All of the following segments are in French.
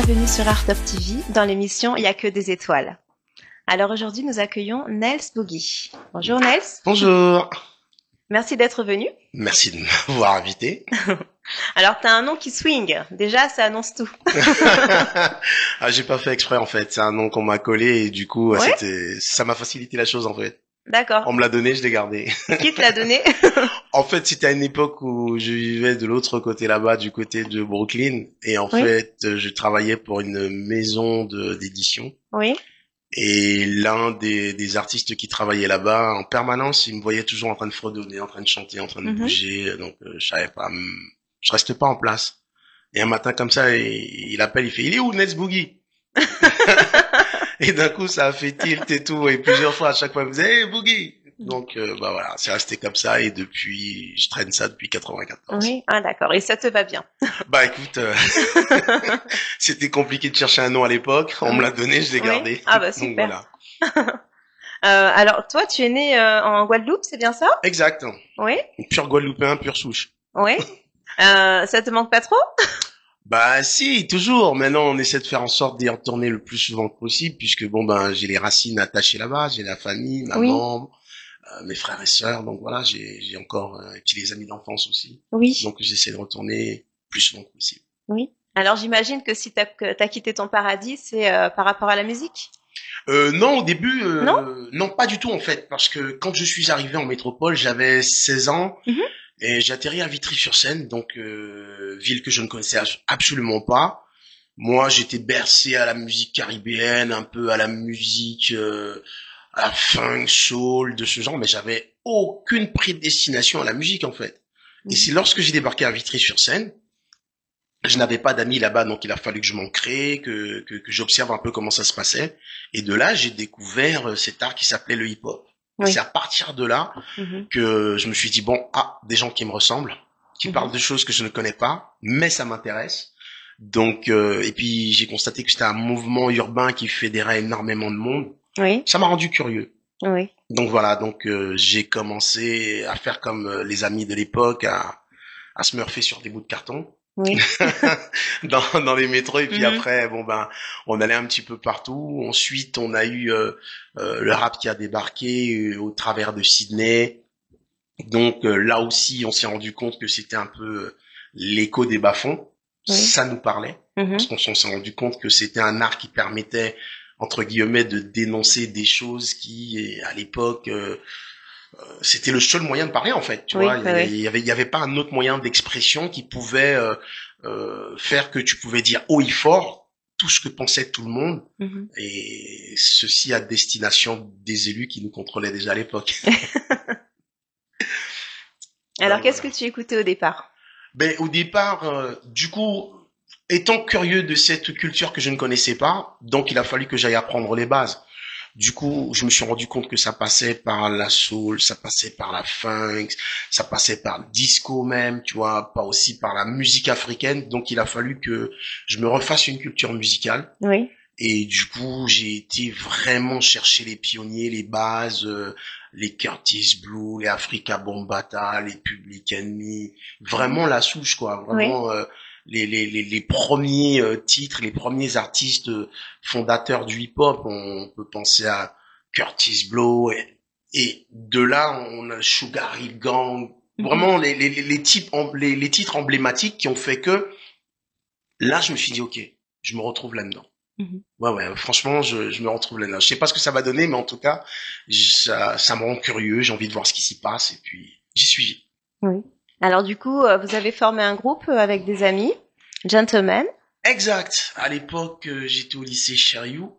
bienvenue sur Art of TV dans l'émission Il y a que des étoiles. Alors aujourd'hui, nous accueillons Nels Boogie. Bonjour Nels. Bonjour. Merci d'être venu. Merci de m'avoir invité. Alors, t'as un nom qui swing. Déjà, ça annonce tout. Ah, j'ai pas fait exprès en fait. C'est un nom qu'on m'a collé et du coup, Ouais. ça m'a facilité la chose en fait. D'accord. On me l'a donné, je l'ai gardé. Qui te l'a donné? En fait, c'était à une époque où je vivais de l'autre côté là-bas, du côté de Brooklyn, et en Oui. fait, je travaillais pour une maison d'édition. Oui. Et l'un des artistes qui travaillait là-bas, en permanence, il me voyait toujours en train de fredonner, en train de chanter, en train de Mhm. bouger. Donc, je savais pas, je restais pas en place. Et un matin comme ça, il appelle, il fait, il est où Nets Boogie? Et d'un coup, ça a fait tilt et tout. Et plusieurs fois, à chaque fois, il me disait, hey Boogie! Donc, bah voilà, c'est resté comme ça. Et depuis, je traîne ça depuis 94. Oui. Ah, d'accord. Et ça te va bien. Bah écoute, c'était compliqué de chercher un nom à l'époque. On me l'a donné, je l'ai Oui. gardé. Ah bah Donc super. voilà. Alors, toi, tu es né en Guadeloupe, c'est bien ça? Exact. Oui. Pur Guadeloupéen, pure souche. Oui. Ça te manque pas trop? Bah si, toujours. Maintenant, on essaie de faire en sorte d'y retourner le plus souvent possible, puisque bon ben j'ai les racines attachées là-bas, j'ai la famille, Oui. maman, mes frères et sœurs, donc voilà, j'ai encore et puis les amis d'enfance aussi. Oui. Donc j'essaie de retourner plus souvent que possible. Oui. Alors, j'imagine que si t'as quitté ton paradis, c'est par rapport à la musique? Non, au début, Non? non pas du tout en fait, parce que quand je suis arrivé en métropole, j'avais 16 ans. Mhm. Et j'ai atterri à Vitry-sur-Seine, donc ville que je ne connaissais absolument pas. Moi, j'étais bercé à la musique caribéenne, un peu à la musique à la funk, soul, de ce genre, mais j'avais aucune prédestination à la musique en fait. Et Mhm. c'est lorsque j'ai débarqué à Vitry-sur-Seine, je n'avais pas d'amis là-bas, donc il a fallu que je m'en crée, que j'observe un peu comment ça se passait. Et de là, j'ai découvert cet art qui s'appelait le hip-hop. Et Oui. c'est à partir de là Mhm. que je me suis dit bon, des gens qui me ressemblent, qui Mhm. parlent de choses que je ne connais pas, mais ça m'intéresse. Donc et puis j'ai constaté que c'était un mouvement urbain qui fédérait énormément de monde. Oui. Ça m'a rendu curieux. Oui. Donc voilà, donc j'ai commencé à faire comme les amis de l'époque, à se murfer sur des bouts de carton Oui. dans les métros. Et puis Mhm. après, bon ben, on allait un petit peu partout. Ensuite, on a eu le rap qui a débarqué au travers de Sydney. Donc là aussi, on s'est rendu compte que c'était un peu l'écho des bas-fonds. Oui. Ça nous parlait, Mhm. parce qu'on s'est rendu compte que c'était un art qui permettait, entre guillemets, de dénoncer des choses qui, à l'époque, c'était le seul moyen de parler en fait. Tu Oui. vois, Oui. Oui. il y avait pas un autre moyen d'expression qui pouvait faire que tu pouvais dire haut et fort tout ce que pensait tout le monde. Mhm. Et ceci à destination des élus qui nous contrôlaient déjà à l'époque. Alors, Donc qu'est-ce voilà. que tu écoutais au départ? Ben au départ, du coup, étant curieux de cette culture que je ne connaissais pas, donc il a fallu que j'aille apprendre les bases. Du coup, je me suis rendu compte que ça passait par la soul, ça passait par la funk, ça passait par le disco même, tu vois, pas aussi par la musique africaine. Donc il a fallu que je me refasse une culture musicale. Oui. Et du coup, j'ai été vraiment chercher les pionniers, les bases, les Curtis Blue, les Africa Bombata, les Public Enemy, vraiment la souche quoi, Oui. vraiment les premiers titres, les premiers artistes fondateurs du hip-hop. On peut penser à Curtis Blow et de là on a Sugar Hill Gang, Mhm. vraiment les titres emblématiques qui ont fait que là je me suis dit ok, je me retrouve là-dedans. Mhm. Ouais, ouais, franchement, je me retrouve là. Je sais pas ce que ça va donner, mais en tout cas, ça me rend curieux, j'ai envie de voir ce qui s'y passe, et puis j'y suis. Oui. Alors, du coup, vous avez formé un groupe avec des amis, gentlemen. Exact. À l'époque, j'étais au lycée Chériou,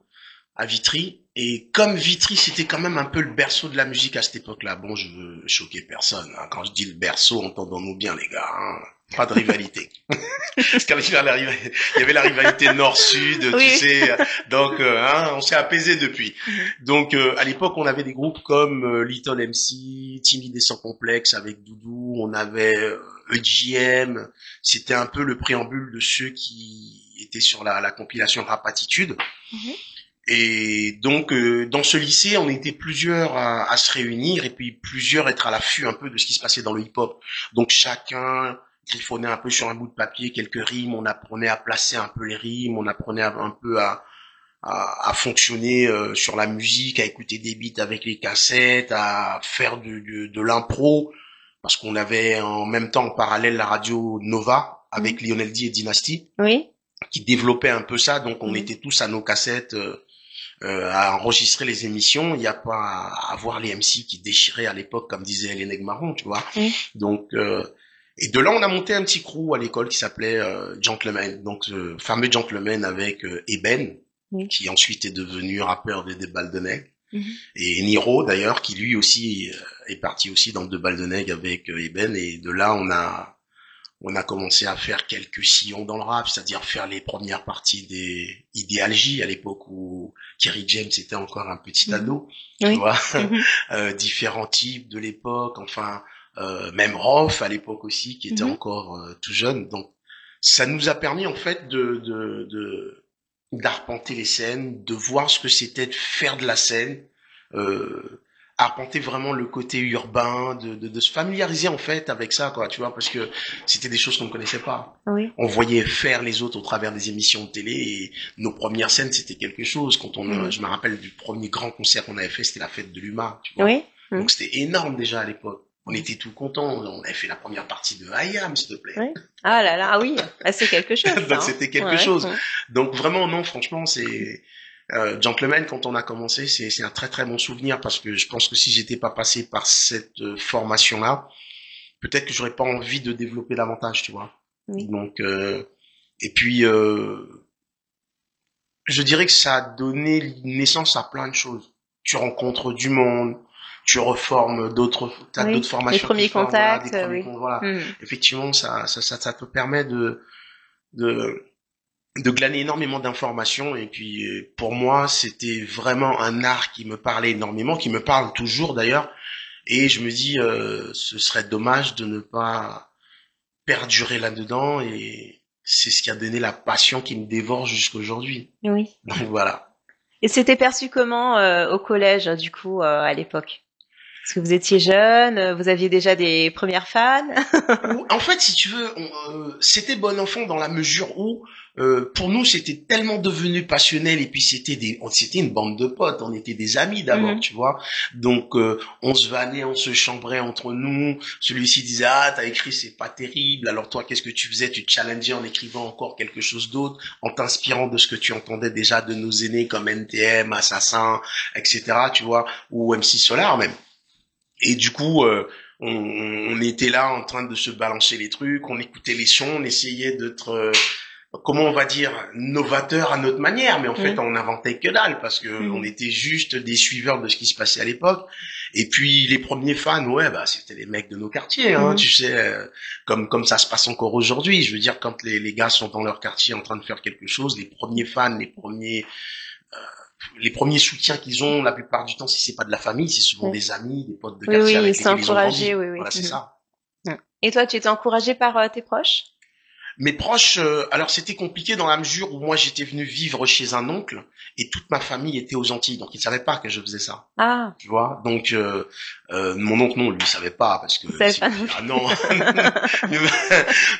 à Vitry, et comme Vitry, c'était quand même un peu le berceau de la musique à cette époque-là. Bon, je veux choquer personne, hein. Quand je dis le berceau, entendons-nous bien, les gars, hein. Pas de rivalité. Parce qu'il y avait la rivalité nord-sud, tu Oui. sais. Donc, hein, on s'est apaisé depuis. Mhm. Donc, à l'époque, on avait des groupes comme Little MC, Timide et sans complexe avec Doudou. On avait EJM. C'était un peu le préambule de ceux qui étaient sur la compilation Rap Attitude. Mhm. Et donc, dans ce lycée, on était plusieurs à se réunir et puis plusieurs être à l'affût un peu de ce qui se passait dans le hip-hop. Donc, chacun griffonnait un peu sur un bout de papier quelques rimes, on apprenait à placer un peu les rimes, on apprenait un peu à fonctionner sur la musique, à écouter des beats avec les cassettes, à faire de l'impro, parce qu'on avait en même temps en parallèle la radio Nova avec Lionel D et Dynasty, Oui. qui développait un peu ça, donc on Mhm. était tous à nos cassettes à enregistrer les émissions. Il n'y a pas à voir les MC qui déchiraient à l'époque, comme disait Hélène Marron, tu vois. Oui. Donc et de là, on a monté un petit crew à l'école qui s'appelait Gentleman. Donc, fameux Gentleman avec Eben, Oui. qui ensuite est devenu rappeur des Balles de Nègre. Mhm. Et Niro, d'ailleurs, qui lui aussi est parti aussi dans Deux Balles de Nègre avec Eben. Et de là, on a commencé à faire quelques sillons dans le rap, c'est-à-dire faire les premières parties des Ideal J à l'époque où Kerry James était encore un petit ado, tu Oui. vois. Mhm. Différents types de l'époque, enfin, même Rof à l'époque aussi, qui était Mhm. encore tout jeune. Donc, ça nous a permis en fait d'arpenter les scènes, de voir ce que c'était de faire de la scène, euh, arpenter vraiment le côté urbain, de se familiariser en fait avec ça, quoi, tu vois, parce que c'était des choses qu'on ne connaissait pas. Oui. On voyait faire les autres au travers des émissions de télé et nos premières scènes, c'était quelque chose. Quand Mhm. je me rappelle du premier grand concert qu'on avait fait, c'était la fête de l'UMA, tu vois. Oui. Mhm. Donc c'était énorme déjà à l'époque. On était tout contents. On avait fait la première partie de I Am, s'il te plaît. Oui. Ah là là, ah oui, ah, c'est quelque chose, ça. Donc c'était quelque Ouais. chose. Mhm. Donc vraiment non, franchement c'est Gentleman quand on a commencé, c'est un très très bon souvenir parce que je pense que si j'étais pas passé par cette formation là, peut-être que j'aurais pas envie de développer davantage, tu vois. Oui. Donc et puis je dirais que ça a donné naissance à plein de choses. Tu rencontres du monde, tu reformes t'as Oui. d'autres Les formations qui premiers forment, voilà, des contacts, premiers oui. comptes, voilà. Mhm. Effectivement, ça te permet de, de glaner énormément d'informations et puis pour moi, c'était vraiment un art qui me parlait énormément, qui me parle toujours d'ailleurs et je me dis ce serait dommage de ne pas perdurer là-dedans et c'est ce qui a donné la passion qui me dévore jusqu'à aujourd'hui. Oui. Donc voilà. Et c'était perçu comment au collège, du coup, à l'époque? Parce que vous étiez jeune, vous aviez déjà des premières fans. En fait, si tu veux, c'était bon enfant dans la mesure où, pour nous, c'était tellement devenu passionnel et puis c'était une bande de potes, on était des amis d'abord, Mhm. tu vois. Donc, on se vannait, on se chambrait entre nous. Celui-ci disait, ah, t'as écrit, c'est pas terrible. Alors toi, qu'est-ce que tu faisais? Tu te challengeais en écrivant encore quelque chose d'autre, en t'inspirant de ce que tu entendais déjà de nos aînés comme NTM, Assassin, etc., tu vois, ou MC Solar même. Et du coup, on était là en train de se balancer les trucs, on écoutait les sons, on essayait d'être, comment on va dire, novateur à notre manière, mais en fait, Mhm. on inventait que dalle parce que on Mhm. était juste des suiveurs de ce qui se passait à l'époque. Et puis les premiers fans, ouais, bah c'était les mecs de nos quartiers, hein, Mhm. tu sais, comme ça se passe encore aujourd'hui. Je veux dire, quand les gars sont dans leur quartier en train de faire quelque chose, les premiers fans, les premiers soutiens qu'ils ont, la plupart du temps, si c'est pas de la famille, c'est souvent Ouais. des amis, des potes de Oui, quartier oui, ils avec sont lesquels ils ont encouragés, grandi. oui, oui. Voilà, c'est Mhm. ça. Mhm. Et toi, tu étais encouragé par tes proches? Mes proches, alors c'était compliqué dans la mesure où moi j'étais venu vivre chez un oncle et toute ma famille était aux Antilles, donc ils savaient pas que je faisais ça. Ah, Tu vois, donc mon oncle non, lui il savait pas parce que ils savaient c'est pas non plus. ah non,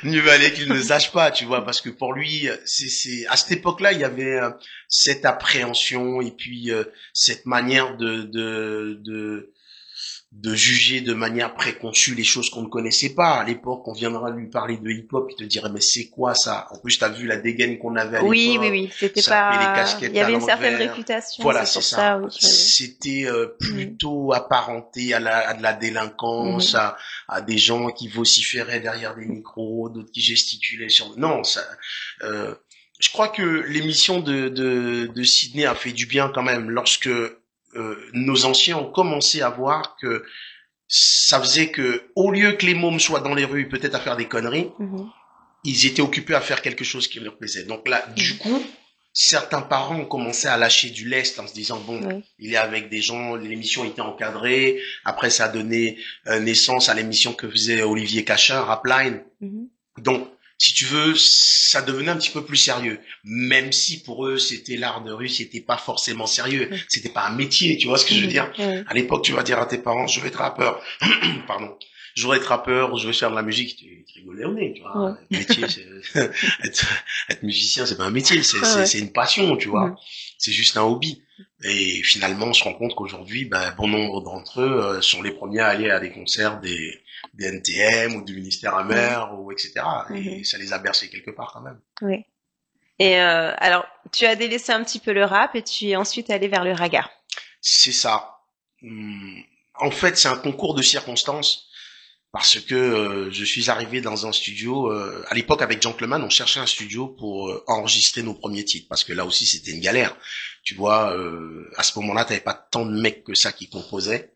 mieux valait qu'il ne sache pas, tu vois, parce que pour lui c'est à cette époque-là il y avait cette appréhension et puis cette manière de juger de manière préconçue les choses qu'on ne connaissait pas. À l'époque, on viendra lui parler de hip-hop, il te dirait, mais c'est quoi ça? En plus, t'as vu la dégaine qu'on avait à Oui, oui, l'époque, oui. C'était ça met les pas. Il y casquettes à avait une certaine l'envers. réputation, Voilà, c'est c'est pour ça, ça. oui. Oui, oui. C'était Mhm. plutôt apparenté à de la délinquance, Mhm. à des gens qui vociféraient derrière des micros, d'autres qui gesticulaient sur... Non, ça... Euh, je crois que l'émission de Sydney a fait du bien quand même lorsque nos anciens ont commencé à voir que ça faisait que, au lieu que les mômes soient dans les rues, peut-être à faire des conneries, Mhm. ils étaient occupés à faire quelque chose qui leur plaisait. Donc là, du Mhm. coup, certains parents ont commencé à lâcher du lest en se disant, bon, Oui. il est avec des gens, l'émission était encadrée. Après, ça a donné naissance à l'émission que faisait Olivier Cachin, Rapline. Mhm. Donc, si tu veux, ça devenait un petit peu plus sérieux. Même si pour eux, c'était l'art de rue, c'était pas forcément sérieux. Oui. C'était pas un métier, tu vois ce que je veux Mhm. dire? Oui. À l'époque, tu vas dire à tes parents, je vais être rappeur. Pardon. je voudrais être rappeur, je veux faire de la musique, tu rigolais au nez, tu Ouais. vois. Le métier, c'est, être, être musicien, c'est pas un métier, Ah ouais. c'est une passion, tu vois. Mhm. C'est juste un hobby. Et finalement, on se rend compte qu'aujourd'hui, ben, bon nombre d'entre eux sont les premiers à aller à des concerts des NTM ou du ministère Mhm. amer ou etc. Et Mhm. ça les a bercés quelque part quand même. Oui. Et alors, tu as délaissé un petit peu le rap et tu es ensuite allé vers le raga. C'est ça. En fait, c'est un concours de circonstances parce que je suis arrivé dans un studio à l'époque avec Gentleman, on cherchait un studio pour enregistrer nos premiers titres parce que là aussi c'était une galère. Tu vois, à ce moment-là, t'avais pas tant de mecs que ça qui composaient.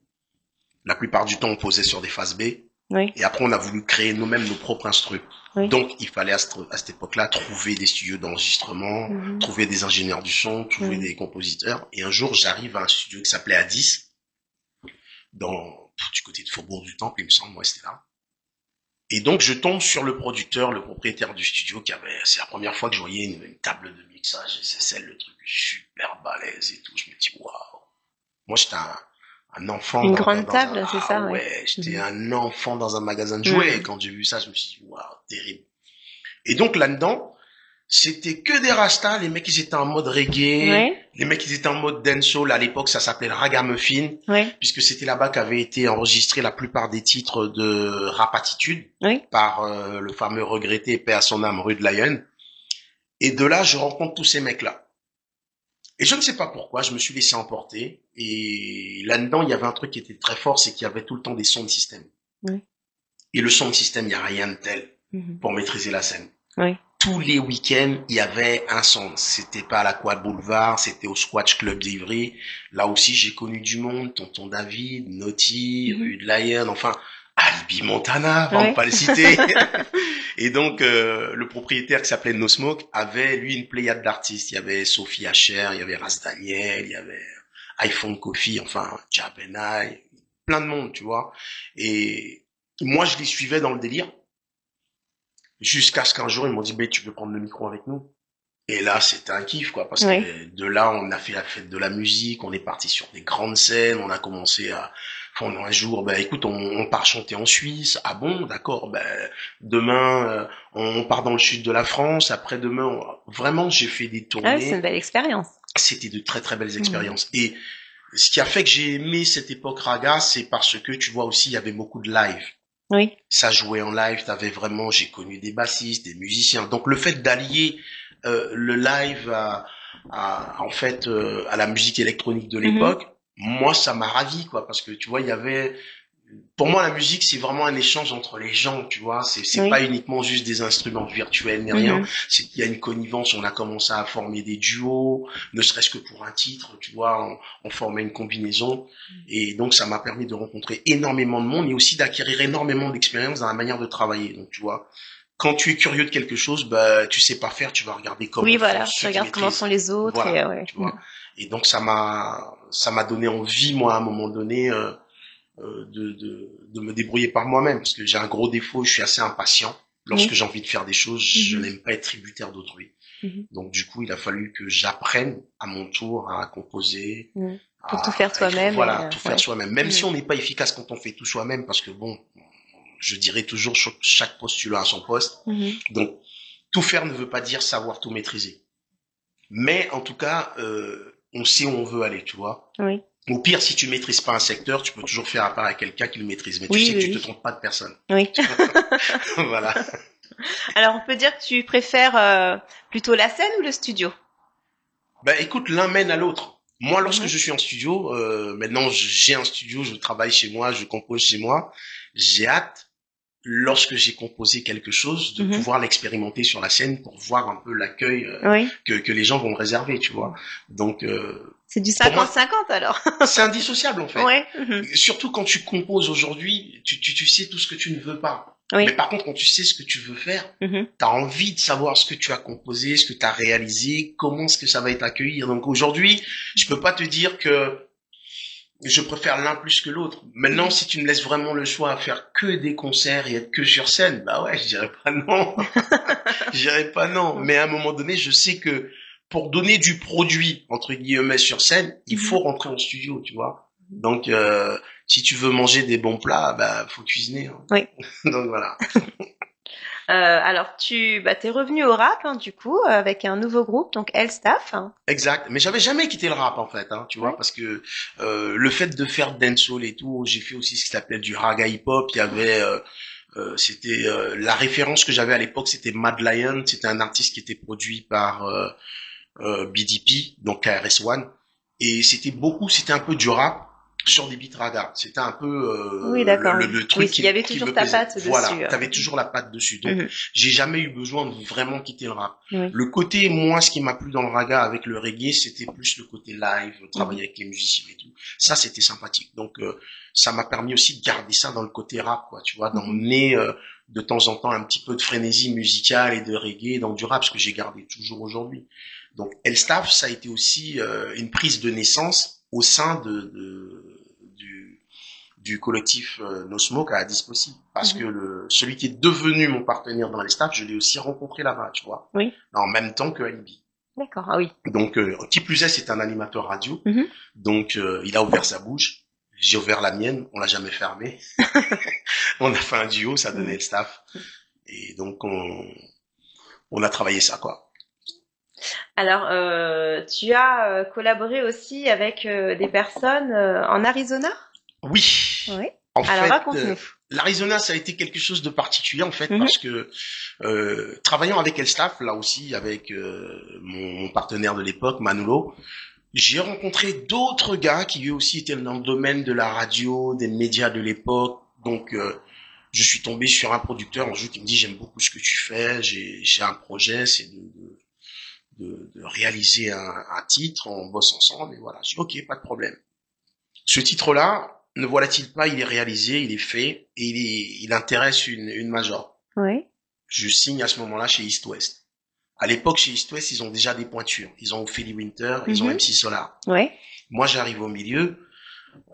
La plupart du temps, on posait sur des phases B. Oui, Et après, on a voulu créer nous-mêmes nos propres instruments. oui. Donc, il fallait à cette époque-là trouver des studios d'enregistrement, Mhm. trouver des ingénieurs du son, trouver Mhm. des compositeurs. Et un jour, j'arrive à un studio qui s'appelait Addis, du côté de Faubourg du Temple, il me semble, ouais, c'était là. Et donc, je tombe sur le producteur, le propriétaire du studio, c'est la première fois que je voyais une table de mixage SSL, le truc super balèze et tout. Je me dis, waouh. Moi, j'étais un enfant Une grande dans un, table, c'est ah ça, oui. ouais, j'étais Mhm. un enfant dans un magasin de jouets. Et Mhm. quand j'ai vu ça, je me suis dit, waouh, terrible. Et donc, là-dedans, c'était que des rastas. Les mecs, ils étaient en mode reggae. Oui, Les mecs, ils étaient en mode dancehall. À l'époque, ça s'appelait le ragamuffin, oui, puisque c'était là-bas qu'avaient été enregistrés la plupart des titres de Rapatitude oui. par le fameux regretté paix à son âme Rude Lion. Et de là, je rencontre tous ces mecs-là. Et je ne sais pas pourquoi, je me suis laissé emporter. Et là-dedans, il y avait un truc qui était très fort, c'est qu'il y avait tout le temps des sons de système. Oui. Et le son de système, il n'y a rien de tel Mhm. pour maîtriser la scène. Oui. Tous les week-ends, il y avait un son. C'était pas à la Quad Boulevard, c'était au Squatch Club d'Ivry. Là aussi, j'ai connu du monde, Tonton David, Naughty, Mhm. Rude Lion, enfin, Alibi Montana, avant de Oui. pas le citer. Et donc, le propriétaire qui s'appelait No Smoke avait, lui, une pléiade d'artistes. Il y avait Sophie Asher, il y avait Ras Daniel, il y avait iPhone Coffee, enfin, Jabenai, plein de monde, tu vois. Et moi, je les suivais dans le délire. Jusqu'à ce qu'un jour, ils m'ont dit, ben, tu peux prendre le micro avec nous. Et là, c'était un kiff, quoi, parce Oui. que de là, on a fait la fête de la musique, on est parti sur des grandes scènes, on a commencé à, enfin, un jour, ben, écoute, on part chanter en Suisse. Ah bon, d'accord, ben, demain, on part dans le sud de la France, après demain, vraiment, j'ai fait des Ah oui, c'est une tournées. belle expérience. C'était de très, très belles Mhm. expériences. Et ce qui a fait que j'ai aimé cette époque raga, c'est parce que, tu vois aussi, il y avait beaucoup de live. Oui. Ça jouait en live, t'avais vraiment, j'ai connu des bassistes, des musiciens. Donc le fait d'allier le live en fait à la musique électronique de Mhm. l'époque, moi ça m'a ravi quoi, parce que tu vois il y avait, pour moi la musique c'est vraiment un échange entre les gens, tu vois, c'est pas Oui. uniquement juste des instruments virtuels ni rien, Mhm. c'est qu'il y a une connivence, on a commencé à former des duos, ne serait-ce que pour un titre, tu vois, on formait une combinaison. Et donc, ça m'a permis de rencontrer énormément de monde et aussi d'acquérir énormément d'expérience dans la manière de travailler. Donc, tu vois, quand tu es curieux de quelque chose, bah, tu sais pas faire, tu vas regarder comment Oui, font voilà. Tu ceux qui regardes comment font maîtrisent. les autres et Voilà, ouais. tu vois. Mhm. Et donc, ça m'a donné envie, moi, à un moment donné, de me débrouiller par moi-même parce que j'ai un gros défaut, je suis assez impatient. Lorsque Oui. j'ai envie de faire des choses, je Mhm. n'aime pas être tributaire d'autrui. Mhm. Donc, du coup, il a fallu que j'apprenne à mon tour à composer, Mhm. Pour tout faire à écrire, toi-même et voilà, tout faire ouais. soi-même. Même si Mhm. on n'est pas efficace quand on fait tout soi-même, parce que bon, je dirais toujours chaque postulat à son poste. Mhm. Donc, tout faire ne veut pas dire savoir tout maîtriser. Mais en tout cas, on sait où on veut aller, tu vois. Oui. Au pire, si tu maîtrises pas un secteur, tu peux toujours faire appel à quelqu'un qui le maîtrise. Mais tu Oui, sais que tu te oui, trompes pas de personne. oui. Oui. Voilà. Alors, on peut dire que tu préfères plutôt la scène ou le studio? Ben écoute, l'un mène à l'autre. Moi, lorsque Mhm. je suis en studio, maintenant j'ai un studio, je travaille chez moi, je compose chez moi. J'ai hâte, lorsque j'ai composé quelque chose, de Mhm. pouvoir l'expérimenter sur la scène pour voir un peu l'accueil Oui. que les gens vont me réserver, tu vois. Donc, C'est du pour moi, 50-50 alors. c'est indissociable en fait. Ouais. Mhm. Surtout quand tu composes aujourd'hui, tu sais tout ce que tu ne veux pas. Mais Oui. par contre, quand tu sais ce que tu veux faire, Mhm. tu as envie de savoir ce que tu as composé, ce que tu as réalisé, comment est-ce que ça va être accueilli. Donc aujourd'hui, je peux pas te dire que je préfère l'un plus que l'autre. Maintenant, Mhm. si tu me laisses vraiment le choix à faire que des concerts et être que sur scène, bah ouais, je dirais pas non. Je dirais pas non. Mais à un moment donné, je sais que pour donner du produit, entre guillemets, sur scène, il Mhm. faut rentrer en studio, tu vois. Donc, si tu veux manger des bons plats, bah, faut cuisiner, hein. Oui. Donc voilà. Alors t'es revenu au rap, hein, du coup, avec un nouveau groupe, donc Elstaff. Hein. Exact. Mais j'avais jamais quitté le rap en fait, hein, tu vois, Ouais. parce que le fait de faire dancehall et tout, j'ai fait aussi ce qui s'appelle du raga hip hop. Il y avait, c'était la référence que j'avais à l'époque, c'était Mad Lion. C'était un artiste qui était produit par BDP, donc KRS-One, et c'était un peu du rap sur des beats raga. C'était un peu Oui, d'accord, oui. le Oui, truc il y avait qui toujours me ta plaisait. patte dessus. Voilà, t'avais toujours la patte dessus. Donc Mhm. j'ai jamais eu besoin de vraiment quitter le rap. Oui. Le côté, moi, ce qui m'a plu dans le raga avec le reggae, c'était plus le côté live, Mhm. travailler avec les musiciens et tout. Ça, c'était sympathique. Donc ça m'a permis aussi de garder ça dans le côté rap, quoi, tu vois, Mhm. d'emmener de temps en temps un petit peu de frénésie musicale et de reggae dans du rap, ce que j'ai gardé toujours aujourd'hui. Donc Elstaff, ça a été aussi une prise de naissance au sein du collectif No Smoke à Addis Possible. Parce que Mhm. celui qui est devenu mon partenaire dans Elstaff, je l'ai aussi rencontré là-bas, tu vois, Oui, en même temps que Alibi. d'accord. Ah oui. Donc, qui plus est, c'est un animateur radio. Mhm. Donc, il a ouvert sa bouche. J'ai ouvert la mienne. On l'a jamais fermée. On a fait un duo, ça donnait Mhm. le staff. Et donc, on a travaillé ça, quoi. Alors, tu as collaboré aussi avec des personnes en Arizona? Oui. Oui. En Alors, fait, raconte-nous. l'Arizona, ça a été quelque chose de particulier, en fait, Mhm. parce que travaillant avec Elstaff, là aussi, avec mon partenaire de l'époque, Manulo, j'ai rencontré d'autres gars qui eux aussi étaient dans le domaine de la radio, des médias de l'époque. Donc, je suis tombé sur un producteur un jour qui me dit, j'aime beaucoup ce que tu fais, j'ai un projet, c'est de réaliser un titre, on bosse ensemble, et voilà. Je dis, ok, pas de problème. Ce titre-là, ne voilà-t-il pas, il est réalisé, il est fait, et il intéresse une major. Oui. Je signe à ce moment-là chez East West. À l'époque, chez East West, ils ont déjà des pointures. Ils ont Ophélie Winter, ils ont Mhm. MC Solar. Oui. Moi, j'arrive au milieu,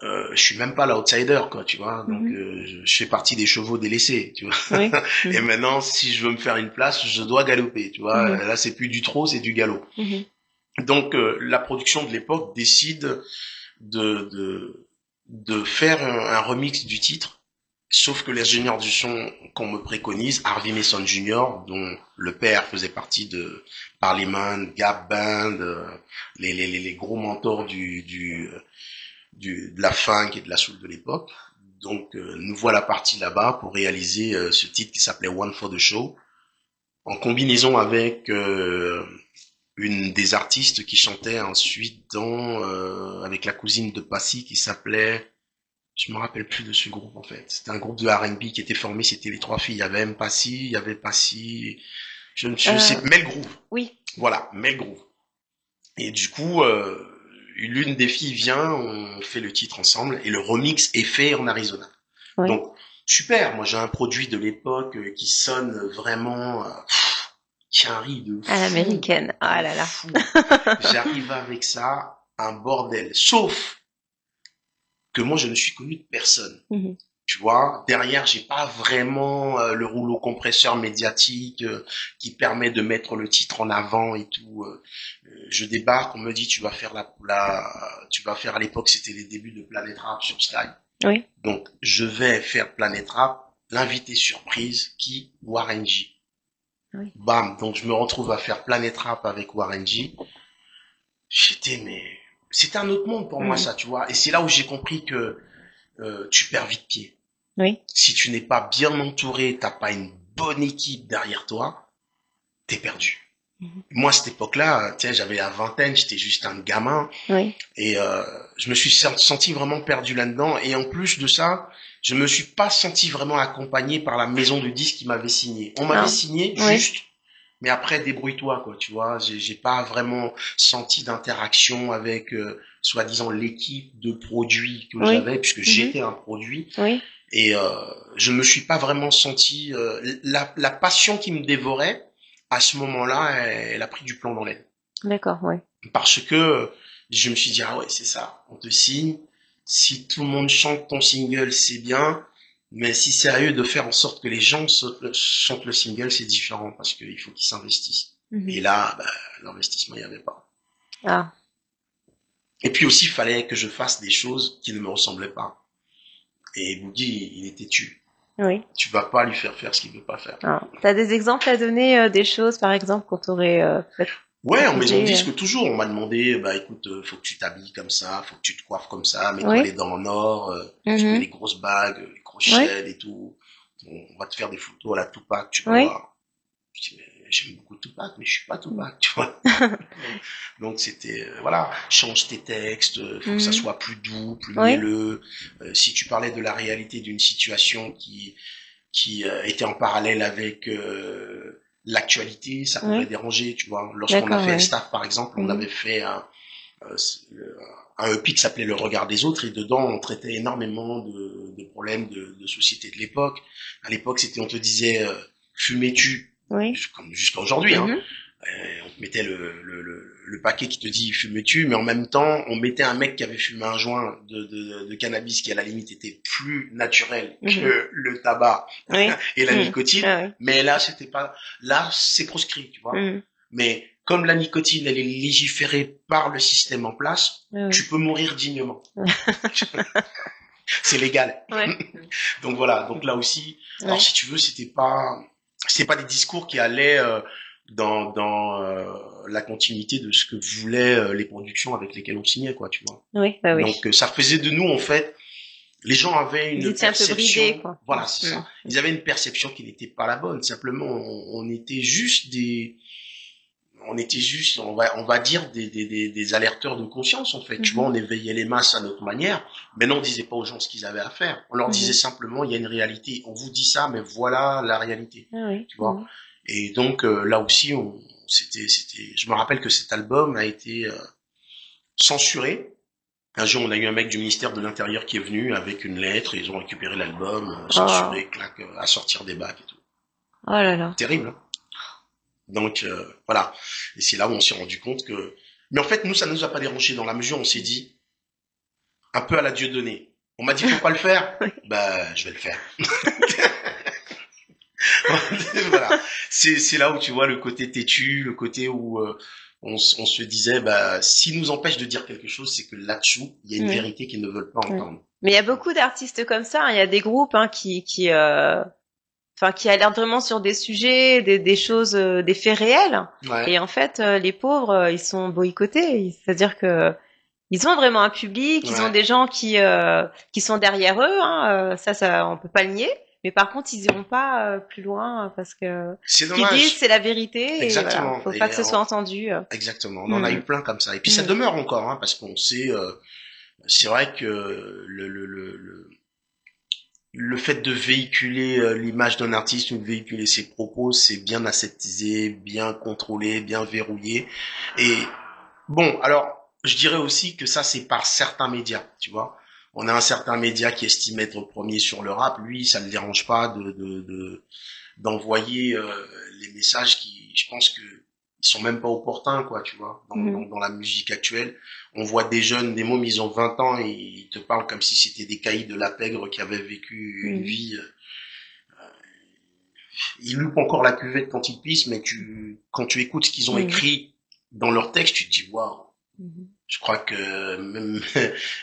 je suis même pas l'outsider, quoi, tu vois. Donc, Mhm. je fais partie des chevaux délaissés, tu vois. Oui. Et Mhm. maintenant, si je veux me faire une place, je dois galoper, tu vois. Mhm. Là, c'est plus du trot, c'est du galop. Mhm. Donc, la production de l'époque décide de, de, de faire un remix du titre. Sauf que l'ingénieur du son qu'on me préconise, Harvey Mason Jr., dont le père faisait partie de Parliament, Gap Band, les gros mentors de la funk et de la soul de l'époque. Donc, nous voilà partis là-bas pour réaliser ce titre qui s'appelait One for the Show, en combinaison avec une des artistes qui chantait ensuite avec la cousine de Passy qui s'appelait, je me rappelle plus de ce groupe en fait. C'était un groupe de R&B qui était formé, c'était les trois filles. Il y avait M Passy, il y avait Passy, je sais, Euh, Mel Groove. oui. Voilà, Mel Groove. Et du coup, l'une des filles vient, on fait le titre ensemble et le remix est fait en Arizona. Oui. Donc, super, moi j'ai un produit de l'époque qui sonne vraiment, qui a un riz À l'américaine. Ah de là là. fou. J'arrive avec ça, un bordel. Sauf que moi je ne suis connu de personne. Mhm. Tu vois, derrière, j'ai pas vraiment le rouleau compresseur médiatique qui permet de mettre le titre en avant et tout. Je débarque, on me dit tu vas faire tu vas faire à l'époque c'était les débuts de Planet Rap sur Sky. Oui. Donc je vais faire Planet Rap, l'invité surprise qui Warren G. Oui. Bam, donc je me retrouve à faire Planet Rap avec Warren G. Mais c'était un autre monde pour moi Mhm. ça, tu vois. Et c'est là où j'ai compris que tu perds vite pied. Oui. Si tu n'es pas bien entouré, t'as pas une bonne équipe derrière toi, t'es perdu. Mhm. Moi, à cette époque-là, tu sais, j'avais la vingtaine, j'étais juste un gamin, Oui. et je me suis senti vraiment perdu là-dedans. Et en plus de ça, je me suis pas senti vraiment accompagné par la maison de disques qui m'avait signé. On m'avait Ah. signé Oui. juste, mais après débrouille-toi, quoi. Tu vois, j'ai pas vraiment senti d'interaction avec soi-disant l'équipe de produits que Oui. j'avais, puisque Mhm. j'étais un produit. Oui. Et je me suis pas vraiment senti la passion qui me dévorait à ce moment-là, elle a pris du plomb dans l'aile. D'accord. Oui. Parce que je me suis dit ah ouais c'est ça, on te signe. Si tout le monde chante ton single, c'est bien. Mais si c'est sérieux de faire en sorte que les gens chantent le single, c'est différent parce qu'il faut qu'ils s'investissent. Et Mhm. là, bah, l'investissement, il n'y avait pas. Ah. Et puis aussi, il fallait que je fasse des choses qui ne me ressemblaient pas. Et Boogie, il est têtu. Oui. Tu vas pas lui faire faire ce qu'il veut pas faire. T'as des exemples à donner, des choses, par exemple, qu'on t'aurait Ouais, en maison de proposé disque, toujours, on m'a demandé, bah écoute, faut que tu t'habilles comme ça, faut que tu te coiffes comme ça, mets-toi les Oui. dents en or, tu mets Mhm. les grosses bagues, les grosses Oui. chaînes et tout. On va te faire des photos à la Tupac, tu vas Oui. voir. Je dis, mais j'aime beaucoup Tupac, mais je suis pas Tupac, tu vois. Donc c'était, voilà, change tes textes, faut que ça Mhm. soit plus doux, plus Oui. mielleux. Si tu parlais de la réalité d'une situation qui était en parallèle avec l'actualité, ça pouvait Oui. déranger, tu vois. Lorsqu'on a D'accord, fait oui. Staff, par exemple, on Mhm. avait fait euh, un EP qui s'appelait Le Regard des Autres, et dedans, on traitait énormément de problèmes de société de l'époque. À l'époque, c'était, on te disait, fumais-tu, Oui. comme jusqu'à aujourd'hui, hein. Mhm. On te mettait le paquet qui te dit fumes-tu, mais en même temps, on mettait un mec qui avait fumé un joint de cannabis qui, à la limite, était plus naturel Mhm. que le tabac Oui. et la Mhm. nicotine. Ah oui. Mais là, c'était pas, là, c'est proscrit, tu vois. Mhm. Mais comme la nicotine, elle est légiférée par le système en place, Ah tu oui. peux mourir dignement. C'est légal. Ouais. Donc voilà. Donc là aussi, alors Oui. si tu veux, c'est pas des discours qui allaient dans la continuité de ce que voulaient les productions avec lesquelles on signait, quoi, tu vois. Oui. Bah oui. Donc ça faisait de nous, en fait, les gens avaient Vous une étiez un peu bridés, perception, quoi. voilà, c'est Mhm. ça. Ils avaient une perception qui n'était pas la bonne. Simplement, on était juste on va dire des alerteurs de conscience, en fait. Tu vois, Mhm. on éveillait les masses à notre manière. Mais non, on disait pas aux gens ce qu'ils avaient à faire. On leur disait Mhm. simplement, il y a une réalité. On vous dit ça, mais voilà la réalité. Ah oui. Tu vois. Mhm. Et donc, là aussi, je me rappelle que cet album a été censuré. Un jour, on a eu un mec du ministère de l'Intérieur qui est venu avec une lettre, et ils ont récupéré l'album, Oh. censuré, clac, à sortir des bacs et tout. Oh là là. Terrible, hein. Donc voilà. Et c'est là où on s'est rendu compte que. Mais en fait, nous, ça ne nous a pas dérangé dans la mesure où on s'est dit, un peu à la Dieudonné. On m'a dit, faut pas le faire. Bah, je vais le faire. Voilà. C'est là où tu vois le côté têtu, le côté où on se disait, bah, s'ils nous empêchent de dire quelque chose, c'est que là-dessous, il y a une Oui. vérité qu'ils ne veulent pas Oui. entendre. Mais il y a beaucoup d'artistes comme ça, hein. Il y a des groupes, hein, qui alertent vraiment sur des sujets, des choses, des faits réels. Ouais, Et en fait, les pauvres, ils sont boycottés. C'est-à-dire que ils ont vraiment un public, ils ont ouais. des gens qui sont derrière eux. Hein, ça, on peut pas le nier. Mais par contre, ils iront pas plus loin parce que C'est ce qu'ils disent, dommage. c'est la vérité. Et voilà, Exactement. faut pas que ce soit entendu. Exactement. On en a Hmm. eu plein comme ça. Et puis ça Hmm. demeure encore, hein, parce qu'on sait, c'est vrai que le fait de véhiculer l'image d'un artiste ou de véhiculer ses propos, c'est bien aseptisé, bien contrôlé, bien verrouillé. Et bon, alors, je dirais aussi que ça, c'est par certains médias, tu vois. On a un certain média qui estime être premier sur le rap. Lui, ça ne le dérange pas d'envoyer les messages qui, je pense que ils sont même pas opportuns, quoi, tu vois, Mhm. dans la musique actuelle. On voit des jeunes, des mômes, ils ont 20 ans et ils te parlent comme si c'était des caïds de la pègre qui avaient vécu une Mhm. vie. Ils loupent encore la cuvette quand ils pissent, mais quand tu écoutes ce qu'ils ont Mhm. écrit dans leur texte, tu te dis, waouh, Mhm. je crois que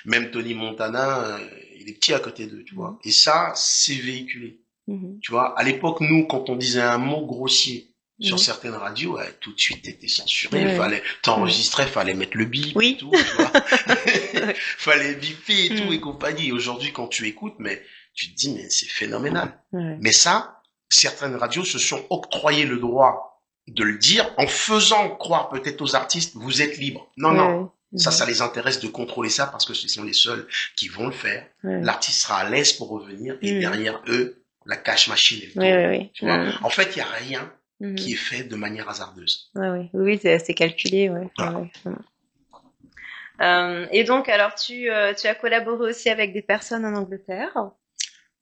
même Tony Montana, il est petit à côté d'eux, tu Mhm. vois. Et ça, c'est véhiculé. Mhm. Tu vois, à l'époque, nous, quand on disait un mot grossier sur Oui. certaines radios, ouais, tout de suite, t'étais censuré, Oui. fallait Oui. t'enregistrer, fallait mettre le bip et Oui. tout, tu vois. Oui. Fallait biper et tout et Mhm. compagnie. Aujourd'hui, quand tu écoutes, mais tu te dis, mais c'est phénoménal. Ouais. Mais ça, certaines radios se sont octroyé le droit de le dire en faisant croire peut-être aux artistes, vous êtes libres. Non, Ouais, non. ouais. Ça Mhm. les intéresse de contrôler ça parce que ce sont les seuls qui vont le faire. Ouais. L'artiste sera à l'aise pour revenir et Mhm. derrière eux, la cash machine, elle Oui, tourne. oui, oui. Tu vois. Mhm. En fait, il n'y a rien qui Mhm. est fait de manière hasardeuse. Ouais, ouais. Oui, c'est calculé, ouais. Ouais, Voilà. ouais. Mhm. Et donc, alors, tu as collaboré aussi avec des personnes en Angleterre.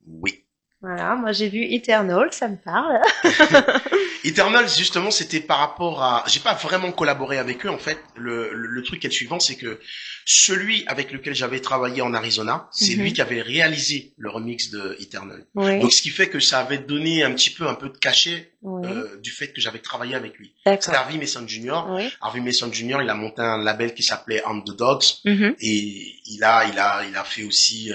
Oui. Voilà, moi j'ai vu Eternal, ça me parle. Eternals, justement, c'était par rapport à... J'ai pas vraiment collaboré avec eux, en fait. Le truc est le suivant, c'est que celui avec lequel j'avais travaillé en Arizona, c'est lui Mhm. qui avait réalisé le remix de Eternal. Donc, Oui, ce qui fait que ça avait donné un peu de cachet oui, du fait que j'avais travaillé avec lui. C'était d'accord. Harvey Mason Jr. Oui. Harvey Mason Jr., il a monté un label qui s'appelait Underdogs. Mhm. Et il a fait aussi...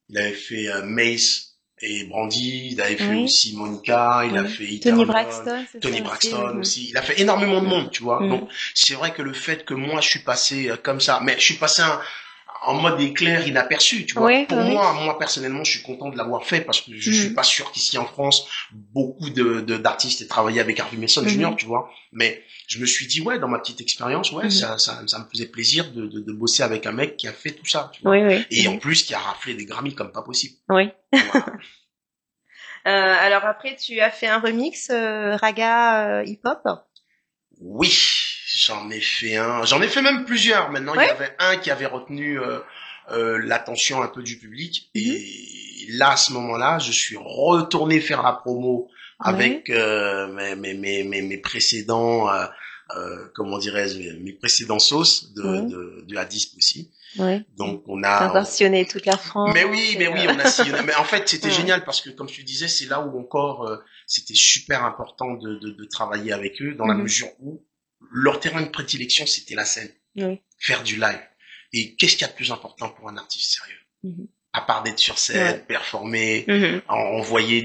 il avait fait Mace et Brandy, il avait fait Oui, aussi Monica, il a oui. fait Tony Eternal, Braxton, c'est Tony ça aussi. Braxton Mhm. aussi. Il a fait énormément de monde, tu vois. Donc, Mhm. c'est vrai que le fait que moi, je suis passé comme ça, mais je suis passé en mode éclair inaperçu, tu vois. Oui, Pour oui, moi personnellement, je suis content de l'avoir fait parce que je suis oui. pas sûr qu'ici en France, beaucoup d'artistes aient travaillé avec Harvey Mason Mhm. Jr., Mhm. tu vois. Mais je me suis dit, ouais, dans ma petite expérience, ouais, Mhm. ça me faisait plaisir de bosser avec un mec qui a fait tout ça, tu vois. Oui, oui. Et en Mhm. plus, qui a raflé des Grammys comme pas possible. Oui. Voilà. Alors après, tu as fait un remix raga hip-hop. Oui, j'en ai fait un. J'en ai fait même plusieurs. Maintenant, il y Ouais. avait un qui avait retenu l'attention un peu du public. Mhm. Et là, à ce moment-là, je suis retourné faire la promo Ouais. avec mes précédents, comment dirais-je, mes précédents sauces Oui. de la disque aussi. Oui. Donc, T'as encore sillonné toute la France mais et oui, on a sillonné. Mais en fait, c'était ouais. génial parce que, comme tu disais, c'est là où encore, c'était super important de travailler avec eux, dans la Mhm. mesure où leur terrain de prédilection, c'était la scène, Oui. faire du live. Et qu'est-ce qu'il y a de plus important pour un artiste sérieux? Mhm. À part d'être sur scène, Ouais. performer, Mhm. envoyer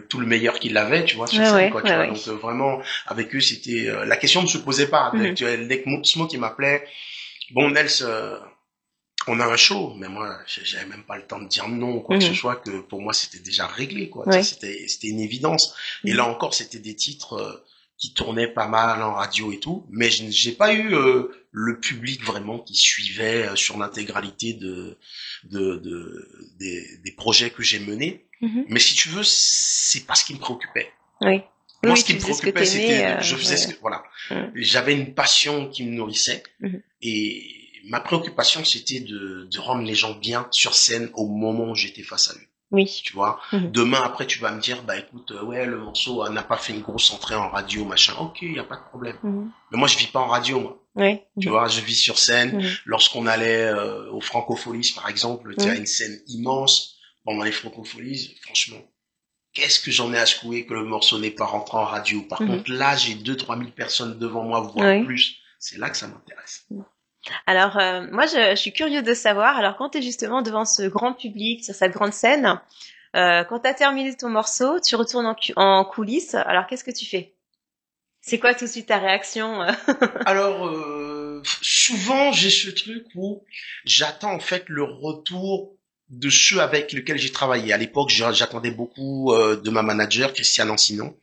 tout le meilleur qu'il avait, tu vois, sur Ouais, scène, ouais, quoi, tu ouais, vois. ouais. Donc, vraiment, avec eux, c'était, la question ne se posait pas. Mhm. Dès que Smoke, il m'appelait, bon, Nels, on a un show, mais moi, j'avais même pas le temps de dire non ou quoi que ce Mhm. soit, que pour moi, c'était déjà réglé, quoi. Ça, Ouais. c'était une évidence. Et là Mhm. encore, c'était des titres qui tournaient pas mal en radio et tout, mais j'ai pas eu le public vraiment qui suivait sur l'intégralité des projets que j'ai menés. Mhm. Mais si tu veux, c'est pas ce qui me préoccupait. Oui. Oui, Moi, oui, ce qui tu me faisais ce que préoccupait, t'aimais. c'était, je faisais ce que, Ouais. voilà, Mhm. j'avais une passion qui me nourrissait Mhm. et ma préoccupation, c'était de rendre les gens bien sur scène au moment où j'étais face à eux. Oui. Tu vois, Mhm. demain après tu vas me dire bah écoute ouais le morceau n'a pas fait une grosse entrée en radio machin. Ok, il y a pas de problème. Mhm. Mais moi je vis pas en radio moi. Oui. Tu Mhm. vois, je vis sur scène. Mhm. Lorsqu'on allait au Francopholies par exemple, tu as Mhm. une scène immense pendant les Francopholies. Franchement, qu'est-ce que j'en ai à secouer que le morceau n'est pas rentré en radio. Par Mhm. contre là j'ai 2 3 000 personnes devant moi voire Oui. plus. C'est là que ça m'intéresse. Alors, moi, je suis curieuse de savoir, alors quand tu es justement devant ce grand public, sur cette grande scène, quand tu as terminé ton morceau, tu retournes en coulisses, alors qu'est-ce que tu fais? C'est quoi tout de suite ta réaction? Alors, souvent, j'ai ce truc où j'attends en fait le retour de ceux avec lesquels j'ai travaillé. À l'époque, j'attendais beaucoup de ma manager, Christiane Ancinon,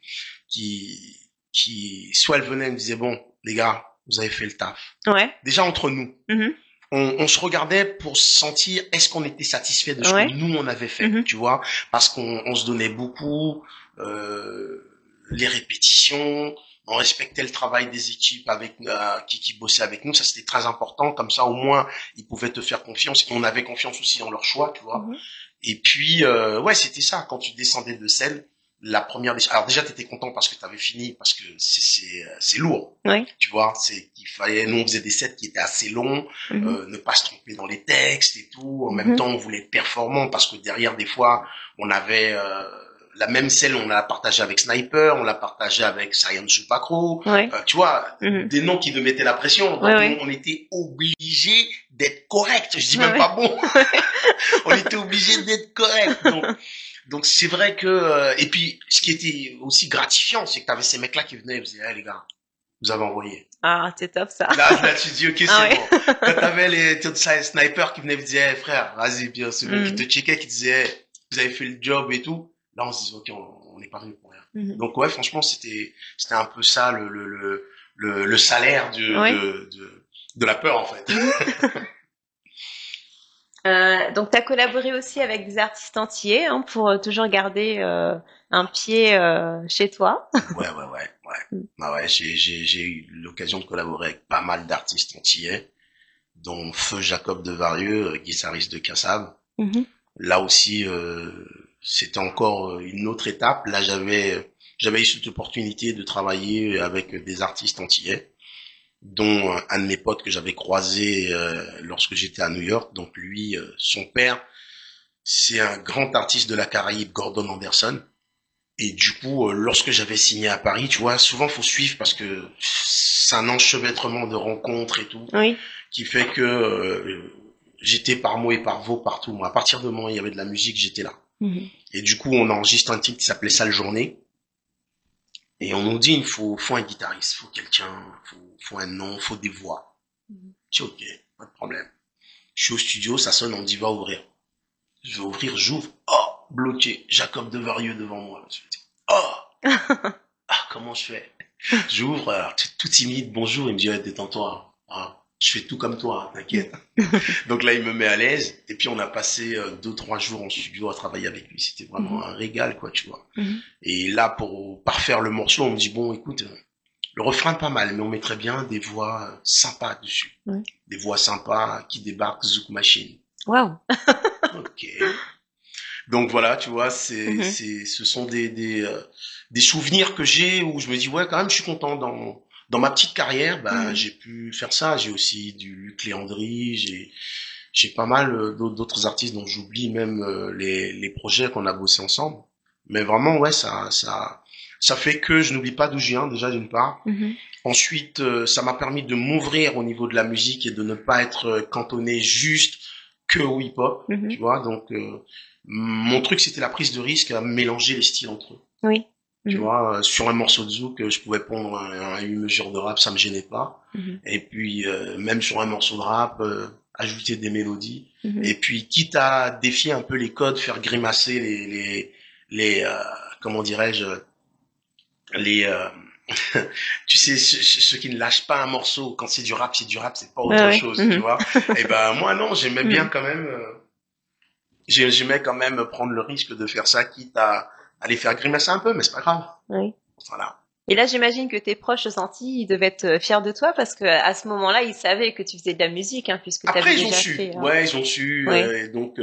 qui, soit elle venait et me disait, bon, les gars, vous avez fait le taf. Ouais. Déjà entre nous, Mhm. on se regardait pour sentir est-ce qu'on était satisfait de ce que Ouais. nous, on avait fait, Mhm. tu vois, parce qu'on se donnait beaucoup, euh, les répétitions, on respectait le travail des équipes avec qui bossaient avec nous, ça c'était très important, comme ça au moins ils pouvaient te faire confiance et on avait confiance aussi dans leur choix, tu vois. Mhm. Et puis ouais, c'était ça quand tu descendais de scène, la première des alors déjà t'étais content parce que t'avais fini parce que c'est lourd. Ouais. Tu vois, c'est qu'il fallait nous on faisait des sets qui étaient assez longs, Mhm. ne pas se tromper dans les textes et tout. En même Mhm. temps, on voulait être performant parce que derrière des fois, on avait la même scène, on l'a partagé avec Sniper, on l'a partagé avec Saiyan Supakro, Ouais. tu vois, Mhm. des noms qui nous mettaient la pression. Ouais, Donc nous, ouais. on était obligés d'être correct. Je dis Ouais, même ouais. pas bon, on était obligés d'être correct. Donc c'est vrai que et puis ce qui était aussi gratifiant, c'est que t'avais ces mecs-là qui venaient et faisaient, hey, les gars, vous avez envoyé. Ah, c'est top ça. Là, tu dis, ok, Ah c'est ouais. bon. Quand t'avais les snipers qui venaient me dire, hey, frère, vas-y, bien, c'est bon, qui te Mhm. checkaient, qui disaient, hey, vous avez fait le job et tout. Là, on se disait, ok, on n'est pas venu pour rien. Mhm. Donc, ouais, franchement, c'était un peu ça, le salaire Ouais. de la peur, en fait. Mhm. Donc, tu as collaboré aussi avec des artistes entiers hein, pour toujours garder un pied chez toi. Ouais. Bah ouais, j'ai eu l'occasion de collaborer avec pas mal d'artistes antillais, dont Feu Jacob de Varieux, guitariste de Cassab. Mhm. Là aussi, c'était encore une autre étape. Là, j'avais eu cette opportunité de travailler avec des artistes antillais, dont un de mes potes que j'avais croisé lorsque j'étais à New York. Donc lui, son père, c'est un grand artiste de la Caraïbe, Gordon Anderson. Et du coup, lorsque j'avais signé à Paris, tu vois, souvent faut suivre parce que c'est un enchevêtrement de rencontres et tout, Oui. qui fait que j'étais par mots et par voix partout. Moi, à partir du moment où il y avait de la musique, j'étais là. Mhm. Et du coup, on enregistre un titre qui s'appelait Sale Journée. Et on nous dit, faut un guitariste, faut quelqu'un, faut un nom, faut des voix. Mhm. Je dis, ok, pas de problème. Je suis au studio, ça sonne, on me dit, va ouvrir. Je vais ouvrir, j'ouvre. Oh, bloqué. Jacob Devarieux devant moi. Je me dis, oh, comment je fais? J'ouvre, alors, tout timide, bonjour. Il me dit, ouais, détends-toi. Ah, je fais tout comme toi, t'inquiète. Donc là, il me met à l'aise. Et puis, on a passé 2, 3 jours en studio à travailler avec lui. C'était vraiment Mhm. un régal, quoi, tu vois. Mhm. Et là, pour parfaire le morceau, on me dit, bon, écoute, le refrain pas mal, mais on mettrait bien des voix sympas dessus. Ouais. Des voix sympas qui débarquent Zouk Machine. Waouh. Ok. Donc voilà, tu vois, Mhm. ce sont des souvenirs que j'ai où je me dis, ouais, quand même, je suis content dans ma petite carrière, bah, Mhm. j'ai pu faire ça. J'ai aussi du Luc Léandry, j'ai pas mal d'autres artistes dont j'oublie même les projets qu'on a bossé ensemble. Mais vraiment, ouais, ça fait que je n'oublie pas d'où je viens, déjà d'une part. Mhm. Ensuite, ça m'a permis de m'ouvrir au niveau de la musique et de ne pas être cantonné juste que au hip-hop, tu Mhm. vois. Donc, mon truc, c'était la prise de risque à mélanger les styles entre eux. Oui. Tu Mhm. vois, sur un morceau de zouk, je pouvais prendre une mesure de rap, ça me gênait pas. Mhm. Et puis, même sur un morceau de rap, ajouter des mélodies. Mhm. Et puis, quitte à défier un peu les codes, faire grimacer les comment dirais-je, les, tu sais, ceux qui ne lâchent pas un morceau, quand c'est du rap, c'est pas Ouais, autre ouais. chose, tu Mhm. vois. Et ben, moi, non, j'aimais bien Mhm. quand même, j'aimais quand même prendre le risque de faire ça, quitte à les faire grimacer un peu, mais c'est pas grave. Oui. Voilà. Et là, j'imagine que tes proches aux Antilles, ils devaient être fiers de toi parce que à ce moment-là, ils savaient que tu faisais de la musique, hein, puisque tu avais Après, ils ont déjà su. fait. Ouais, ils ont su. Oui. Et donc,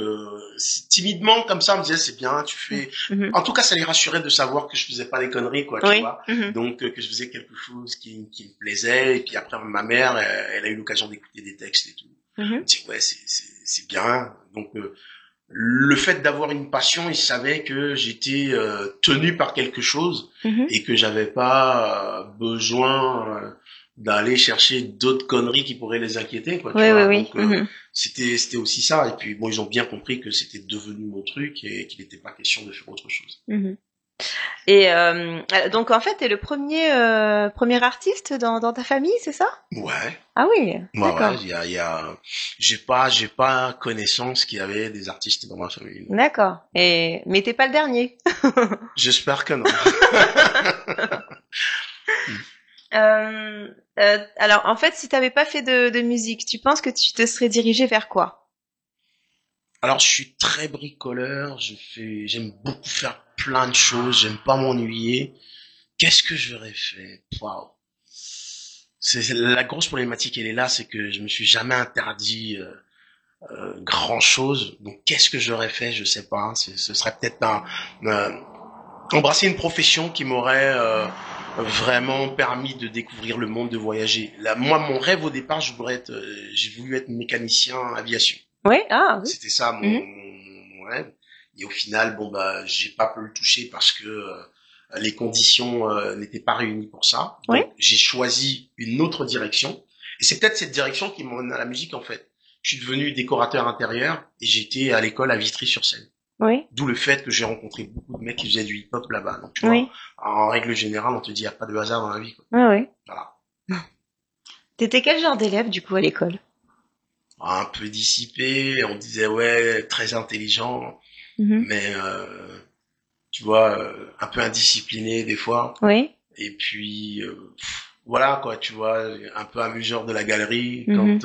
timidement, comme ça, on me disait, c'est bien, tu fais... Mhm. En tout cas, ça les rassurait de savoir que je faisais pas des conneries, quoi, tu Oui. vois. Mhm. Donc, que je faisais quelque chose qui me plaisait. Et puis après, ma mère, elle a eu l'occasion d'écouter des textes et tout. Elle me Mhm. dit, ouais, c'est bien. Donc, le fait d'avoir une passion, ils savaient que j'étais tenu par quelque chose Mhm. et que j'avais pas besoin d'aller chercher d'autres conneries qui pourraient les inquiéter, quoi, tu Oui, oui, vois. oui. Donc Mhm. c'était aussi ça. Et puis bon, ils ont bien compris que c'était devenu mon truc et qu'il n'était pas question de faire autre chose. Mhm. Et donc en fait, t'es le premier artiste dans ta famille, c'est ça? Ouais, Ah oui, ouais, d'accord, j'ai pas connaissance qu'il y avait des artistes dans ma famille. Non. d'accord. Et mais t'es pas le dernier. J'espère que non. Alors en fait, si t'avais pas fait de musique, tu penses que tu te serais dirigé vers quoi? Alors, je suis très bricoleur, j'aime beaucoup faire plein de choses, j'aime pas m'ennuyer. Qu'est-ce que j'aurais fait? Waouh. C'est la grosse problématique, elle est là, c'est que je me suis jamais interdit grand chose. Donc, qu'est-ce que j'aurais fait? Je sais pas. Ce serait peut-être euh, embrasser une profession qui m'aurait vraiment permis de découvrir le monde, de voyager. Là, moi, mon rêve au départ, j'ai voulu être mécanicien aviation. Oui, ah oui. C'était ça Mhm. mon rêve. Et au final, bon bah, j'ai pas pu le toucher parce que les conditions n'étaient pas réunies pour ça. Oui, Donc j'ai choisi une autre direction. Et c'est peut-être cette direction qui m'emmène à la musique en fait. Je suis devenu décorateur intérieur et j'étais à l'école à Vitry-sur-Seine. oui, D'où le fait que j'ai rencontré beaucoup de mecs qui faisaient du hip-hop là-bas. Donc tu vois, oui, en règle générale, on te dit il n'y a pas de hasard dans la vie, quoi. oui, oui. Voilà. T'étais quel genre d'élève du coup à l'école? Un peu dissipé, on disait ouais, très intelligent, Mhm. mais tu vois, un peu indiscipliné des fois. Oui. Et puis voilà quoi, tu vois, un peu amuseur de la galerie Mhm.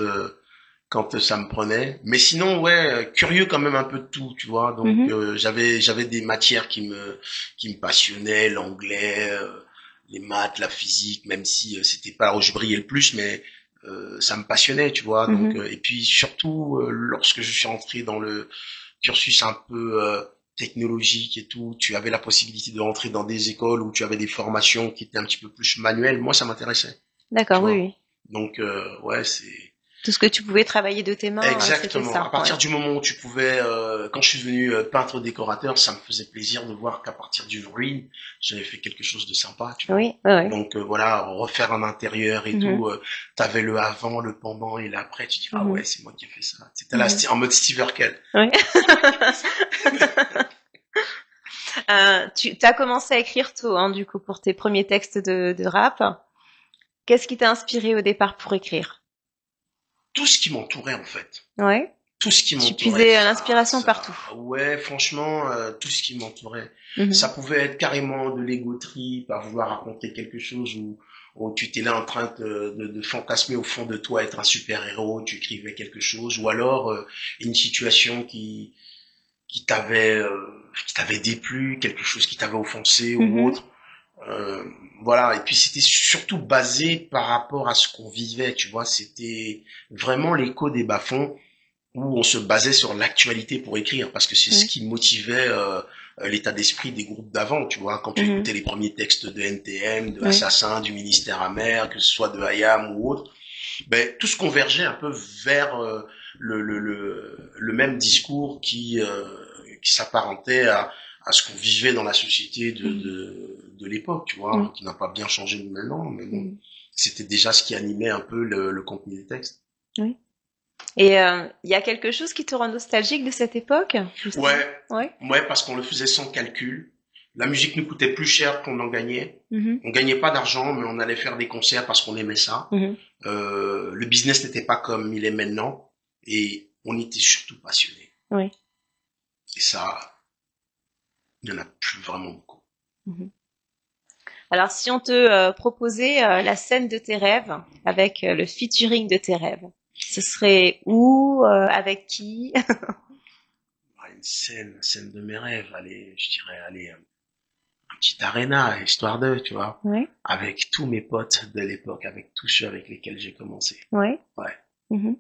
quand ça me prenait. Mais sinon ouais, curieux quand même un peu de tout, tu vois. Donc Mhm. j'avais des matières qui me passionnaient, l'anglais, les maths, la physique, même si c'était pas là où je brillais le plus, mais ça me passionnait, tu vois. Donc Mhm. et puis surtout lorsque je suis entré cursus un peu technologique et tout, tu avais la possibilité de rentrer dans des écoles où tu avais des formations qui étaient un petit peu plus manuelles. Moi, ça m'intéressait, tu D'accord, oui, vois. oui. Donc, ouais, c'est Tout ce que tu pouvais travailler de tes mains, c'était exactement. À ça, ouais. partir du moment où tu pouvais, quand je suis devenu peintre décorateur, ça me faisait plaisir de voir qu'à partir du ruine, j'avais fait quelque chose de sympa, tu vois. Oui, ouais, ouais. Donc voilà, refaire un intérieur et Mhm, tout, t'avais le avant, le pendant et l'après, tu dis ah mhm, ouais, c'est moi qui ai fait ça. C'était là, mhm. c'était en mode Steve Urkel. Ouais. Tu as commencé à écrire tôt, hein, du coup, pour tes premiers textes de rap. Qu'est-ce qui t'a inspiré au départ pour écrire? Tout ce qui m'entourait en fait. Ouais. Tout ce qui Tu m'entourait, puisais l'inspiration partout. ouais, franchement, tout ce qui m'entourait. Ça Mhm, pouvait être carrément de l'ego trip, à vouloir raconter quelque chose où tu étais là en train de fantasmer au fond de toi être un super-héros, tu écrivais quelque chose, ou alors une situation qui t'avait déplu, quelque chose qui t'avait offensé ou mhm, autre. Euh, voilà, et puis c'était surtout basé par rapport à ce qu'on vivait, tu vois, c'était vraiment l'écho des bas-fonds où on se basait sur l'actualité pour écrire, parce que c'est ce ouais, qui motivait l'état d'esprit des groupes d'avant, tu vois, quand tu mhm, écoutais les premiers textes de NTM, de ouais, Assassin, du Ministère Amer, que ce soit de IAM ou autre, ben, tout se convergeait un peu vers le même discours qui s'apparentait à ce qu'on vivait dans la société mhm, de l'époque, tu vois, oui, qui n'a pas bien changé de maintenant, mais bon, mhm, c'était déjà ce qui animait un peu le contenu des textes. oui. Et il y a quelque chose qui te rend nostalgique de cette époque, justement? Ouais, Ouais. ouais, parce qu'on le faisait sans calcul. La musique nous coûtait plus cher qu'on en gagnait. Mhm, On gagnait pas d'argent, mais on allait faire des concerts parce qu'on aimait ça. mhm, Le business n'était pas comme il est maintenant, et on était surtout passionnés. oui. Et ça, il y en a plus vraiment beaucoup. Mhm. Alors, si on te proposait la scène de tes rêves avec le featuring de tes rêves, ce serait où, avec qui? Ah, une scène de mes rêves, allez, je dirais, allez, un petit arena, histoire de, tu vois, Ouais, avec tous mes potes de l'époque, avec tous ceux avec lesquels j'ai commencé. ouais. Ouais. Mhm,